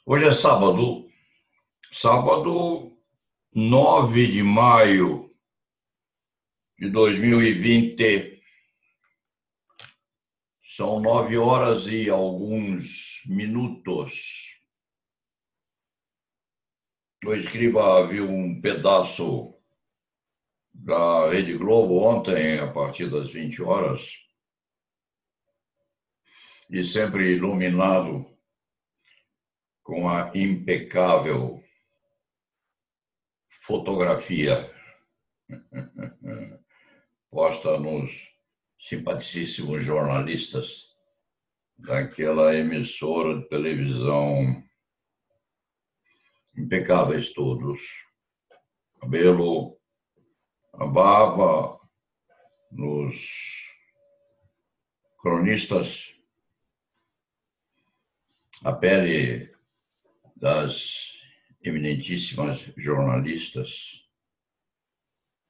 Hoje é sábado 9 de maio de 2020. São 9 horas e alguns minutos. O Escriba viu um pedaço da Rede Globo ontem, a partir das 20 horas, e sempre iluminado com a impecável fotografia posta nos simpaticíssimos jornalistas daquela emissora de televisão, impecáveis todos, cabelo, a barba, nos cronistas, a pele das eminentíssimas jornalistas,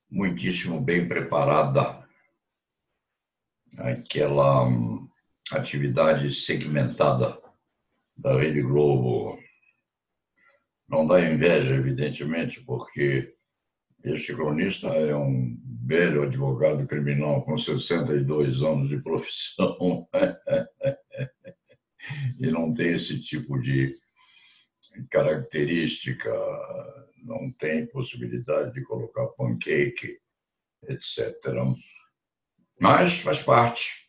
muitíssimo bem preparada, aquela atividade segmentada da Rede Globo. Não dá inveja, evidentemente, porque este cronista é um velho advogado criminal com 62 anos de profissão e não tem esse tipo de característica, não tem possibilidade de colocar pancake, etc. Mas faz parte.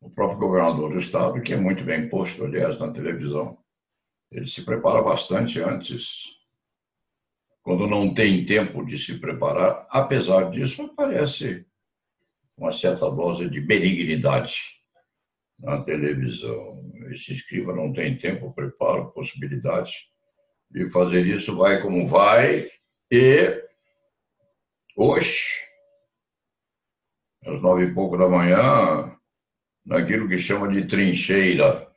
O próprio governador do estado, que é muito bem posto, aliás, na televisão, ele se prepara bastante antes, quando não tem tempo de se preparar. Apesar disso, aparece uma certa dose de benignidade na televisão. Esse Escriba não tem tempo, preparo, possibilidade de fazer isso, vai como vai. E hoje, às 9h pouco da manhã, naquilo que chama de trincheira,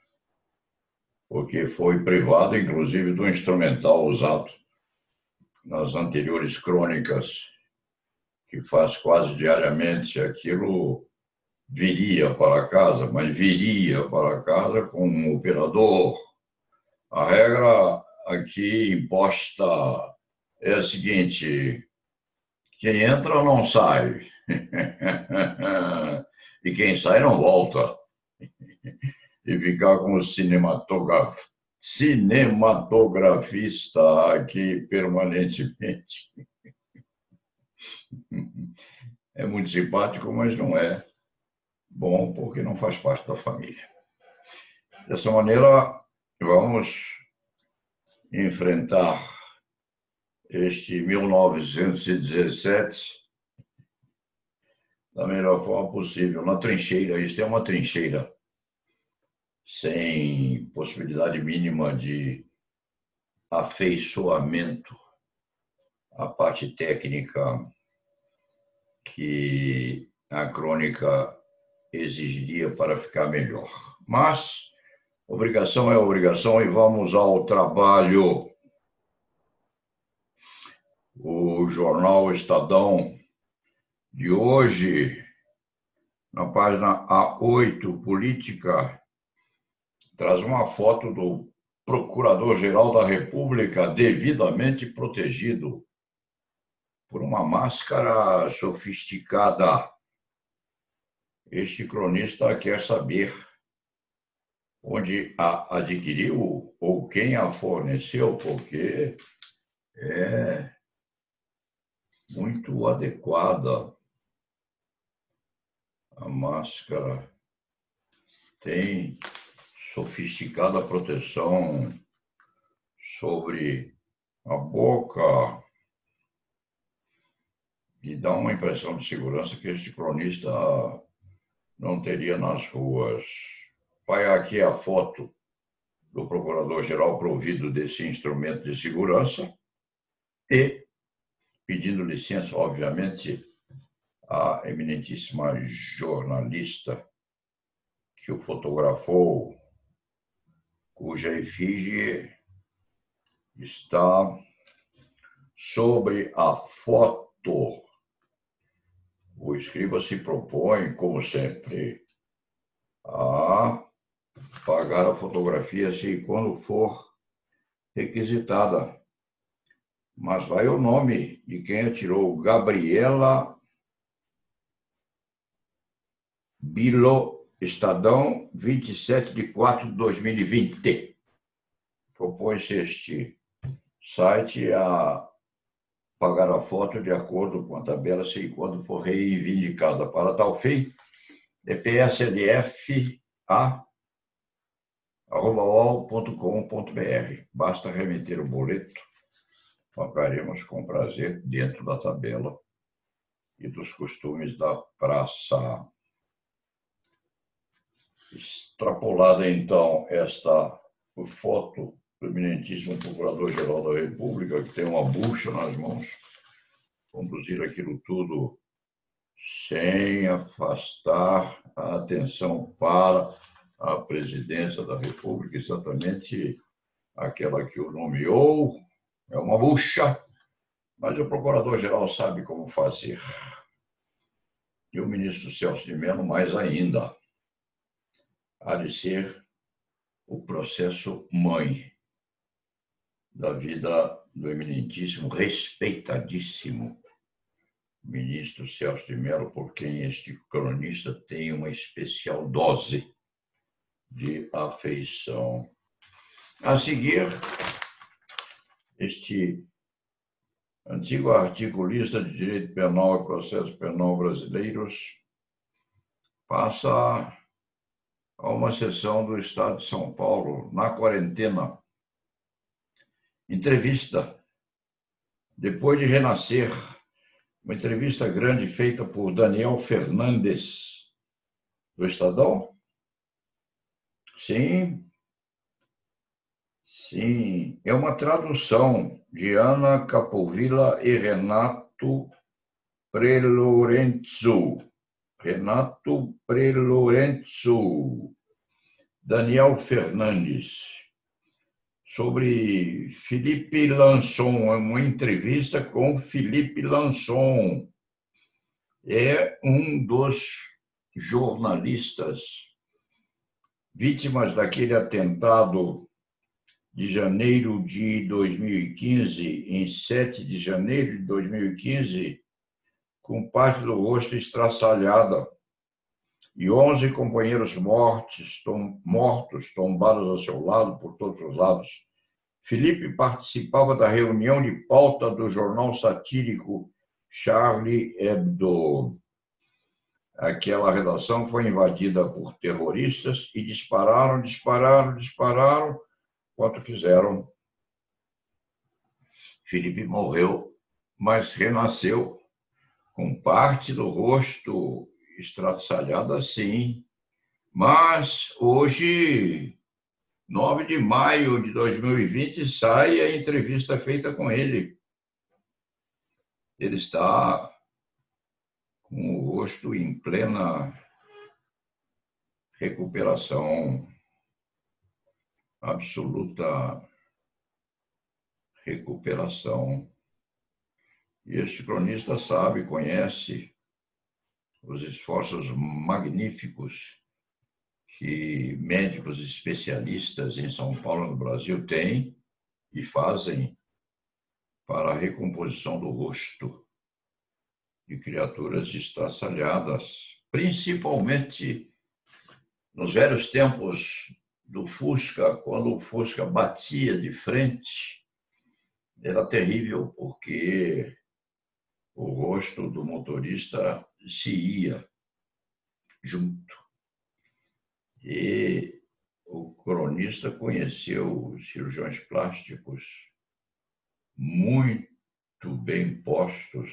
porque foi privado, inclusive, do instrumental usado nas anteriores crônicas, que faz quase diariamente. Aquilo viria para casa, mas viria para casa com um operador. A regra aqui imposta é a seguinte: quem entra não sai, e quem sai não volta. E ficar com o cinematografista aqui permanentemente. É muito simpático, mas não é bom, porque não faz parte da família. Dessa maneira, vamos enfrentar este 1917 da melhor forma possível, na trincheira. Isto é uma trincheira sem possibilidade mínima de afeiçoamento à parte técnica que a crônica exigiria para ficar melhor. Mas obrigação é obrigação e vamos ao trabalho. O jornal Estadão de hoje, na página A8, Política, traz uma foto do Procurador-Geral da República devidamente protegido por uma máscara sofisticada. Este cronista quer saber onde a adquiriu ou quem a forneceu, porque é muito adequada. A máscara tem sofisticada proteção sobre a boca e dá uma impressão de segurança que este cronista não teria nas ruas. Vai aqui a foto do procurador-geral provido desse instrumento de segurança e pedindo licença, obviamente, à eminentíssima jornalista que o fotografou, cuja efígie está sobre a foto. O Escriba se propõe, como sempre, a pagar a fotografia se e quando for requisitada. Mas vai o nome de quem atirou: Gabriela Bilo, Estadão, 27/4/2020. Propõe-se este site a pagar a foto de acordo com a tabela se e quando for reivindicada. Para tal fim, psdfa@uol.com.br. Basta remeter o boleto, pagaremos com prazer dentro da tabela e dos costumes da praça. Extrapolada, então, esta foto do eminentíssimo Procurador-Geral da República, que tem uma bucha nas mãos, conduzir aquilo tudo sem afastar a atenção para a presidência da República, exatamente aquela que o nomeou. É uma bucha, mas o Procurador-Geral sabe como fazer. E o ministro Celso de Mello, mais ainda. Há de ser o processo mãe da vida do eminentíssimo, respeitadíssimo ministro Celso de Mello, por quem este cronista tem uma especial dose de afeição. A seguir, este antigo articulista de direito penal e processo penal brasileiros passa a uma sessão do Estado de São Paulo, na quarentena. Entrevista. Depois de renascer, uma entrevista grande feita por Daniel Fernandes, do Estadão? Sim. Sim. É uma tradução de Ana Capovilla e Renato Prelorenzo. Daniel Fernandes, sobre Felipe Lançon, uma entrevista com Felipe Lançon. É um dos jornalistas vítimas daquele atentado de janeiro de 2015, em 7 de janeiro de 2015, com parte do rosto estraçalhada e 11 companheiros mortos, tombados ao seu lado, por todos os lados. Felipe participava da reunião de pauta do jornal satírico Charlie Hebdo. Aquela redação foi invadida por terroristas e dispararam quanto quiseram. Felipe morreu, mas renasceu com parte do rosto estraçalhada, sim. Mas hoje, 9 de maio de 2020, sai a entrevista feita com ele. Ele está com o rosto em plena recuperação, absoluta recuperação. E este cronista sabe, conhece os esforços magníficos que médicos especialistas em São Paulo, no Brasil, têm e fazem para a recomposição do rosto de criaturas estraçalhadas, principalmente nos velhos tempos do Fusca, quando o Fusca batia de frente, era terrível, porque o rosto do motorista se ia junto. E o cronista conheceu cirurgiões plásticos muito bem postos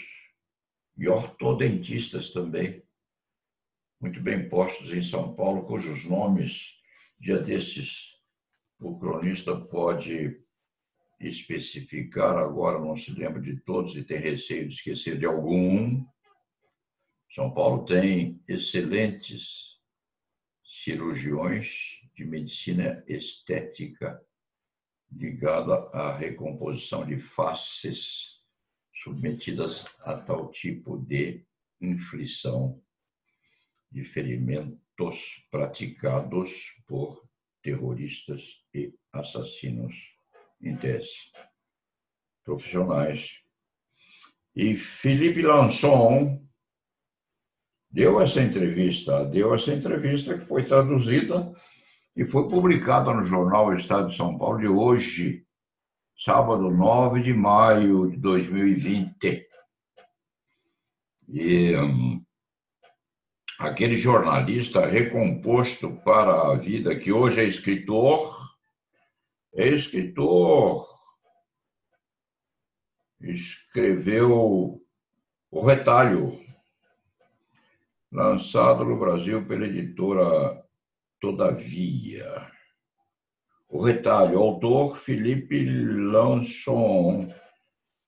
e ortodentistas também, muito bem postos em São Paulo, cujos nomes, dia desses, o cronista pode especificar, agora não se lembra de todos e tem receio de esquecer de algum. São Paulo tem excelentes cirurgiões de medicina estética ligada à recomposição de faces submetidas a tal tipo de inflição de ferimentos praticados por terroristas e assassinos em tese, profissionais. E Philippe Lançon deu essa entrevista que foi traduzida e foi publicada no jornal Estado de São Paulo de hoje, sábado 9 de maio de 2020. E aquele jornalista recomposto para a vida, que hoje é escritor, escreveu O Retalho, lançado no Brasil pela editora Todavia. O Retalho, autor Philippe Lançon,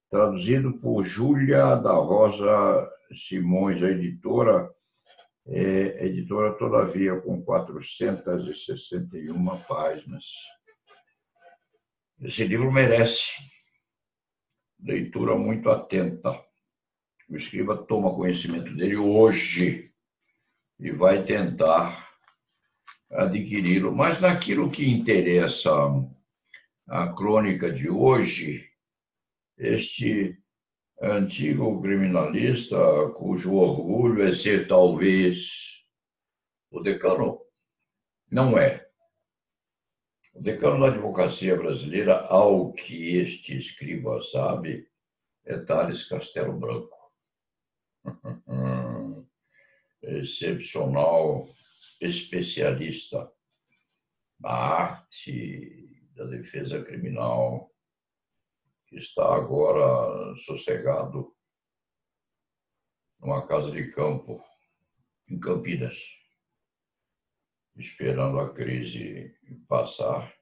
traduzido por Júlia da Rosa Simões, a editora Todavia, com 461 páginas. Esse livro merece leitura muito atenta. O escriba toma conhecimento dele hoje e vai tentar adquiri-lo. Mas naquilo que interessa a crônica de hoje, este antigo criminalista, cujo orgulho é ser talvez o decano, não é. O decano da advocacia brasileira, ao que este escriba sabe, é Tales Castelo Branco. Excepcional especialista na arte da defesa criminal, que está agora sossegado numa casa de campo em Campinas, esperando a crise passar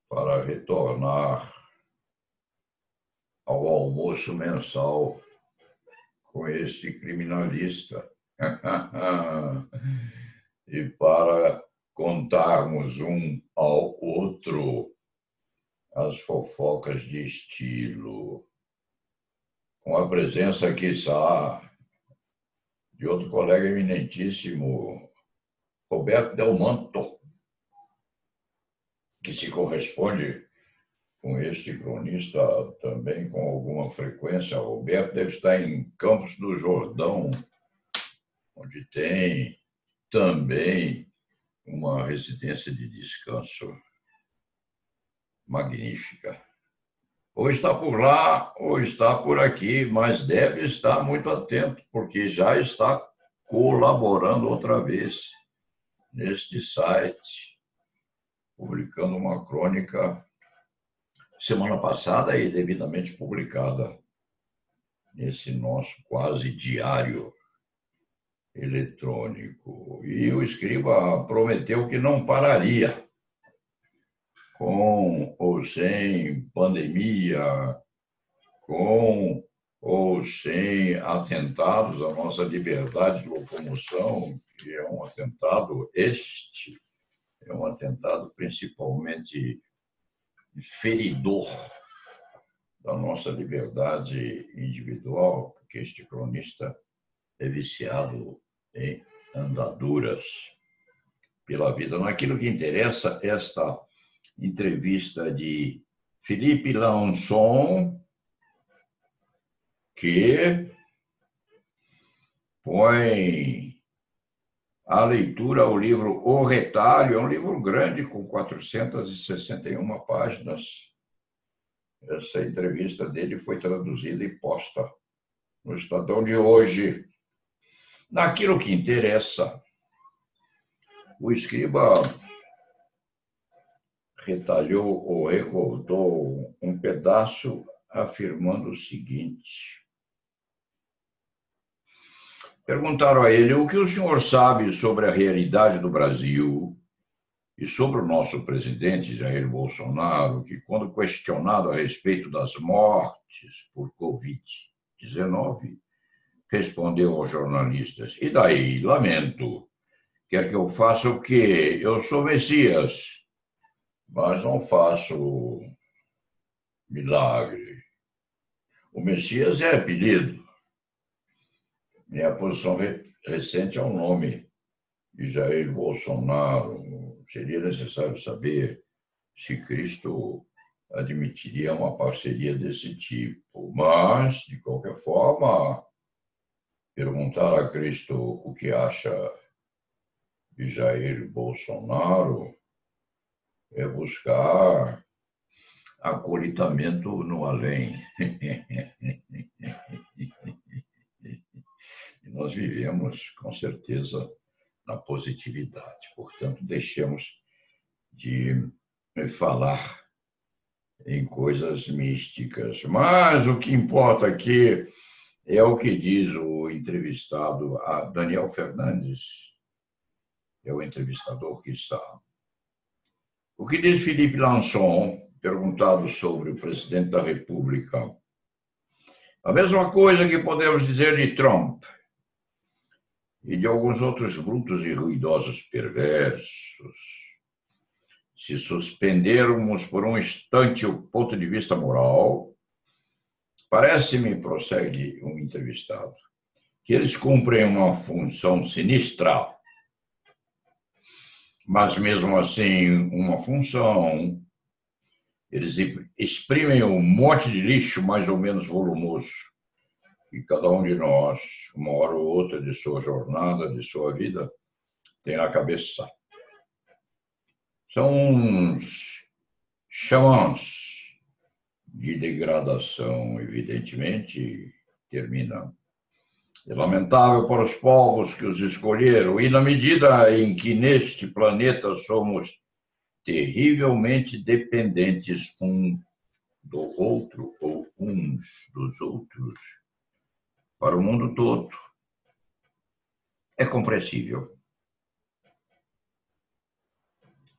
para retornar ao almoço mensal com este criminalista e para contarmos um ao outro as fofocas de estilo, com a presença, quiçá, de outro colega eminentíssimo, Roberto Del Manto, que se corresponde com este cronista também com alguma frequência. Roberto deve estar em Campos do Jordão, onde tem também uma residência de descanso magnífica. Ou está por lá, ou está por aqui, mas deve estar muito atento, porque já está colaborando outra vez neste site, publicando uma crônica semana passada e devidamente publicada nesse nosso quase diário eletrônico. E o escriba prometeu que não pararia, com ou sem pandemia, com ou sem atentados à nossa liberdade de locomoção, que é um atentado é um atentado principalmente feridor da nossa liberdade individual, porque este cronista é viciado em andaduras pela vida. Naquilo que interessa, esta entrevista de Philippe Lançon, que põe a leitura o livro O Retalho, é um livro grande com 461 páginas. Essa entrevista dele foi traduzida e posta no Estadão de hoje. Naquilo que interessa, o escriba retalhou ou recortou um pedaço afirmando o seguinte. Perguntaram a ele: o que o senhor sabe sobre a realidade do Brasil e sobre o nosso presidente Jair Bolsonaro, que, quando questionado a respeito das mortes por Covid-19, respondeu aos jornalistas: e daí, lamento, quer que eu faça o quê? Eu sou Messias, mas não faço milagre. O Messias é apelido. Minha posição recente é o nome de Jair Bolsonaro, seria necessário saber se Cristo admitiria uma parceria desse tipo. Mas, de qualquer forma, perguntar a Cristo o que acha de Jair Bolsonaro é buscar acolhitamento no além. E nós vivemos, com certeza, na positividade. Portanto, deixemos de falar em coisas místicas. Mas o que importa aqui é o que diz o entrevistado, a Daniel Fernandes, é o entrevistador que está. O que diz Philippe Lançon, perguntado sobre o presidente da República? A mesma coisa que podemos dizer de Trump e de alguns outros brutos e ruidosos perversos. Se suspendermos por um instante o ponto de vista moral, parece-me, prossegue um entrevistado, que eles cumprem uma função sinistra, mas mesmo assim uma função. Eles exprimem um monte de lixo mais ou menos volumoso que cada um de nós, uma hora ou outra de sua jornada, de sua vida, tem na cabeça. São uns xamãs de degradação, evidentemente, termina. É lamentável para os povos que os escolheram, e na medida em que neste planeta somos terrivelmente dependentes um do outro ou uns dos outros, para o mundo todo, é compreensível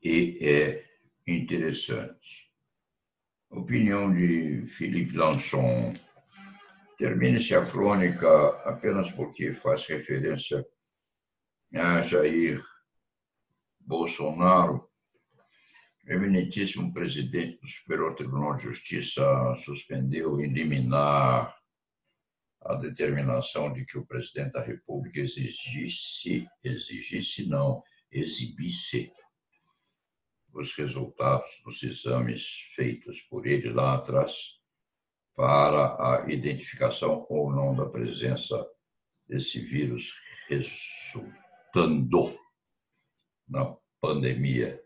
e é interessante. A opinião de Philippe Lançon. Termine-se a crônica apenas porque faz referência a Jair Bolsonaro, eminentíssimo presidente do Superior Tribunal de Justiça, suspendeu em liminar a determinação de que o presidente da República exibisse os resultados dos exames feitos por ele lá atrás para a identificação ou não da presença desse vírus resultando na pandemia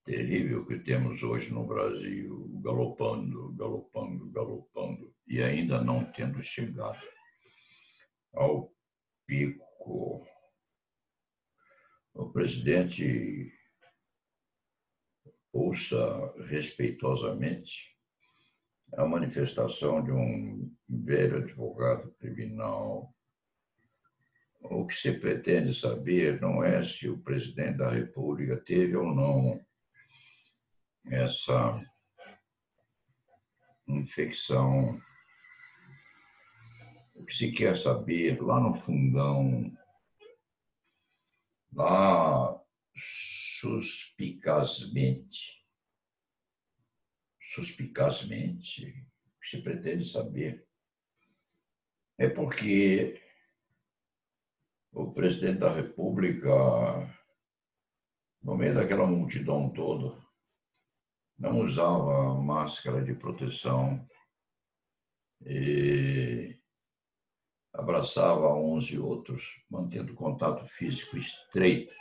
terrível que temos hoje no Brasil, galopando, e ainda não tendo chegado ao pico. O presidente ouça respeitosamente a manifestação de um velho advogado criminal. O que se pretende saber não é se o presidente da República teve ou não essa infecção. O que se quer saber lá no fundão, lá suspicazmente, o que se pretende saber é porque o presidente da República, no meio daquela multidão toda, não usava máscara de proteção e abraçava uns e outros, mantendo contato físico estreito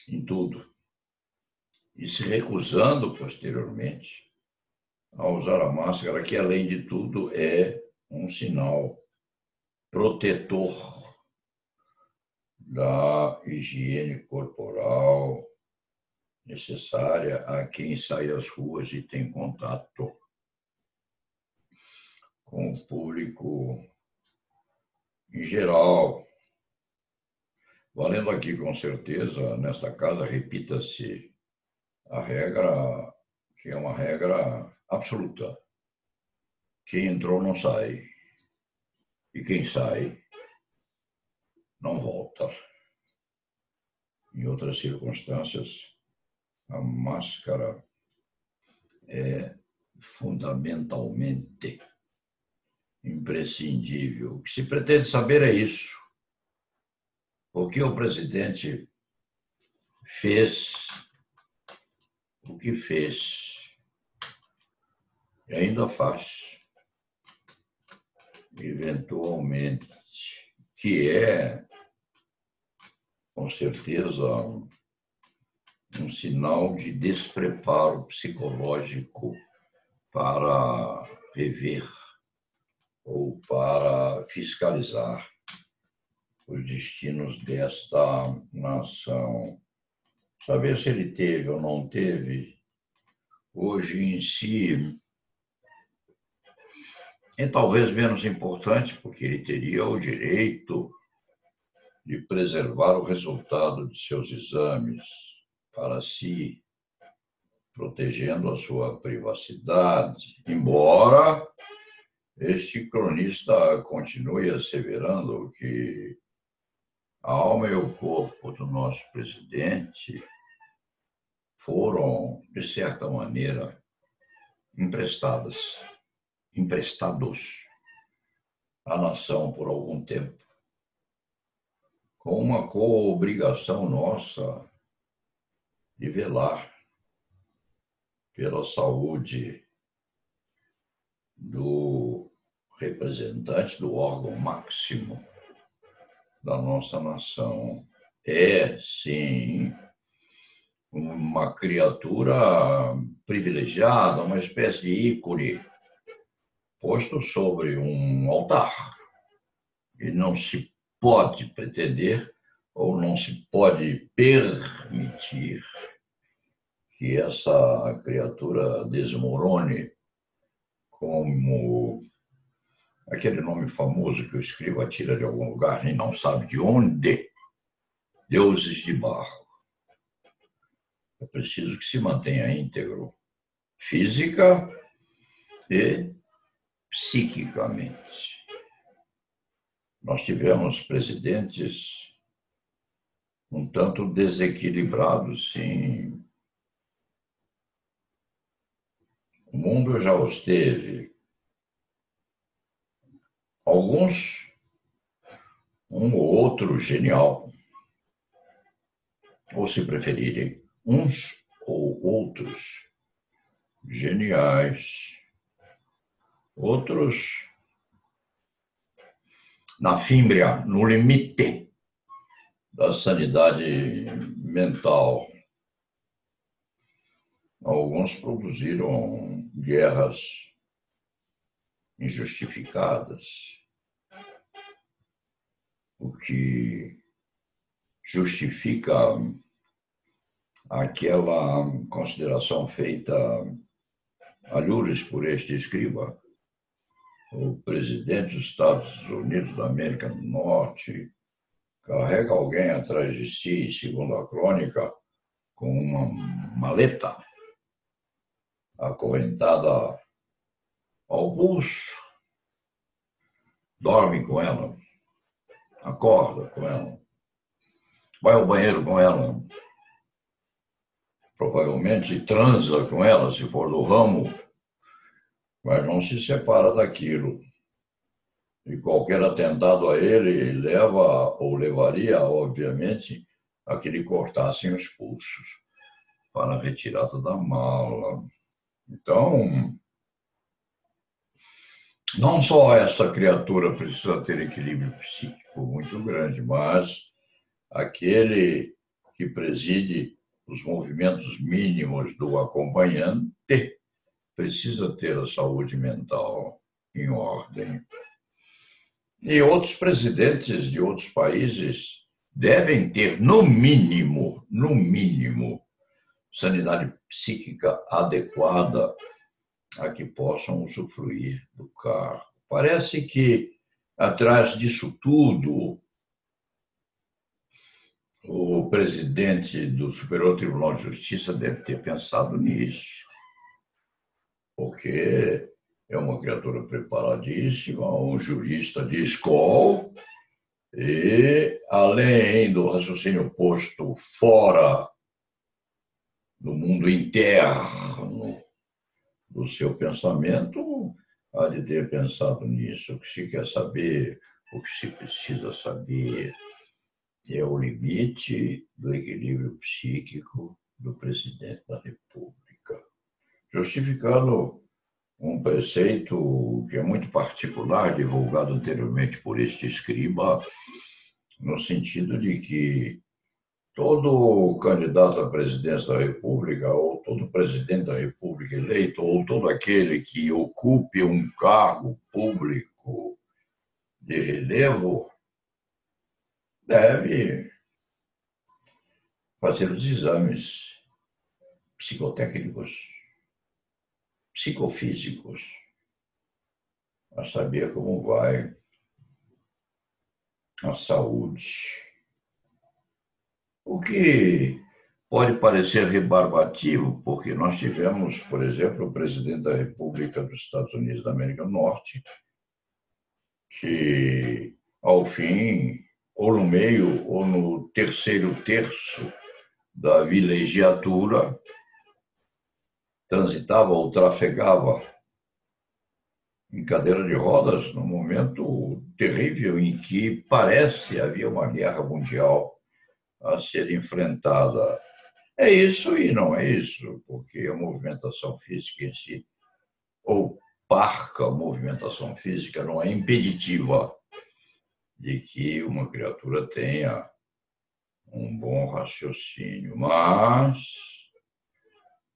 em tudo, e se recusando posteriormente a usar a máscara, que além de tudo é um sinal protetor da higiene corporal necessária a quem sai às ruas e tem contato com o público em geral. Valendo aqui, com certeza, nesta casa, repita-se a regra, que é uma regra absoluta. Quem entrou não sai. E quem sai não volta. Em outras circunstâncias, a máscara é fundamentalmente imprescindível. O que se pretende saber é isso. Por que o presidente fez o que fez e ainda faz, eventualmente, que é, com certeza, um sinal de despreparo psicológico para rever ou para fiscalizar os destinos desta nação. Saber se ele teve ou não teve, hoje em si, é talvez menos importante, porque ele teria o direito de preservar o resultado de seus exames para si, protegendo a sua privacidade, embora este cronista continue asseverando que a alma e o corpo do nosso presidente foram, de certa maneira, emprestados à nação por algum tempo, com uma co-obrigação nossa de velar pela saúde do representante do órgão máximo da nossa nação. É, sim, uma criatura privilegiada, uma espécie de ícone posto sobre um altar. E não se pode pretender ou não se pode permitir que essa criatura desmorone, como aquele nome famoso que o escriba tira de algum lugar e não sabe de onde, deuses de barro. É preciso que se mantenha íntegro, física e psiquicamente. Nós tivemos presidentes um tanto desequilibrados, sim. O mundo já os teve. Alguns, um ou outro genial, ou se preferirem, uns ou outros geniais, outros na fímbria, no limite da sanidade mental. Alguns produziram guerras injustificadas, o que justifica aquela consideração feita algures por este escriba. O presidente dos Estados Unidos da América do Norte carrega alguém atrás de si, segundo a crônica, com uma maleta acorrentada ao pulso, dorme com ela, acorda com ela, vai ao banheiro com ela, provavelmente transa com ela, se for do ramo, mas não se separa daquilo. E qualquer atentado a ele leva, ou levaria, obviamente, a que lhe cortassem os pulsos para a retirada da mala. Então, não só essa criatura precisa ter equilíbrio psíquico muito grande, mas aquele que preside os movimentos mínimos do acompanhante precisa ter a saúde mental em ordem. E outros presidentes de outros países devem ter, no mínimo, sanidade psíquica adequada a que possam usufruir do cargo. Parece que, atrás disso tudo, o presidente do Superior Tribunal de Justiça deve ter pensado nisso, porque é uma criatura preparadíssima, um jurista de escola, e, além do raciocínio posto fora do mundo interno do seu pensamento, há de ter pensado nisso, o que se quer saber, o que se precisa saber. é o limite do equilíbrio psíquico do presidente da República, justificando um preceito que é muito particular, divulgado anteriormente por este escriba, no sentido de que todo candidato à presidência da República, ou todo presidente da República eleito, ou todo aquele que ocupe um cargo público de relevo, deve fazer os exames psicotécnicos, psicofísicos, a saber como vai a saúde. O que pode parecer rebarbativo, porque nós tivemos, por exemplo, o presidente da República dos Estados Unidos da América do Norte, que, ao fim, ou no meio, ou no terceiro terço da vilegiatura, transitava ou trafegava em cadeira de rodas, num momento terrível em que parece havia uma guerra mundial a ser enfrentada. É isso e não é isso, porque a movimentação física em si, ou parca movimentação física, não é impeditiva de que uma criatura tenha um bom raciocínio, mas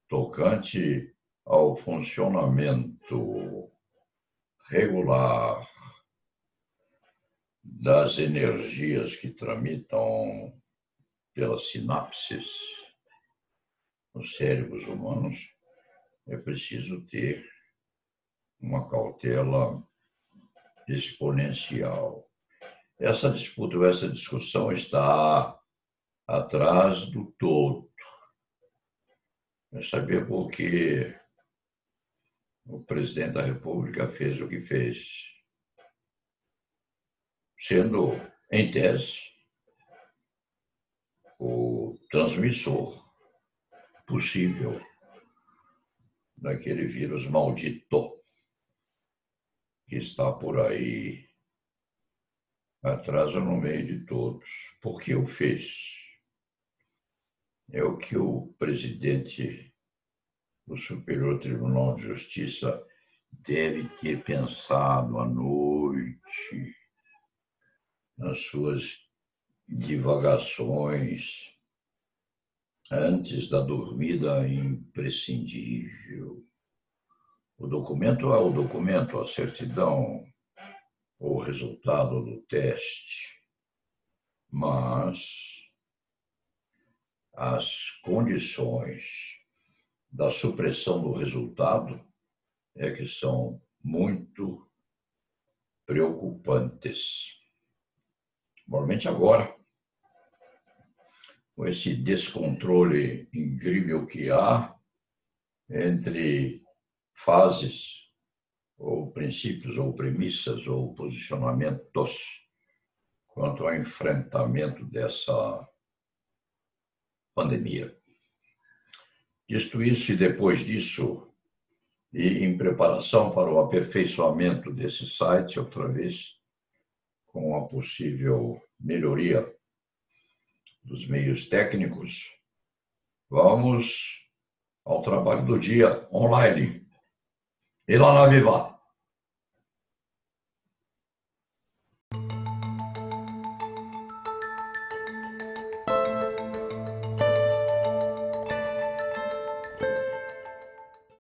tocante ao funcionamento regular das energias que tramitam pelas sinapses nos cérebros humanos, é preciso ter uma cautela exponencial. Essa disputa, essa discussão está atrás do todo. É saber por que o presidente da República fez o que fez, sendo, em tese, o transmissor possível daquele vírus maldito que está por aí, atrás ou no meio de todos. Por que o fez? É o que o presidente do Superior Tribunal de Justiça deve ter pensado à noite, nas suas divagações, antes da dormida imprescindível. O documento é o documento, a certidão, o resultado do teste, mas as condições da supressão do resultado é que são muito preocupantes. Provavelmente agora, com esse descontrole incrível que há entre fases, ou princípios, ou premissas, ou posicionamentos quanto ao enfrentamento dessa pandemia. Visto isso, e depois disso, e em preparação para o aperfeiçoamento desse site, outra vez, com a possível melhoria dos meios técnicos, vamos ao trabalho do dia online. E lá na Viva!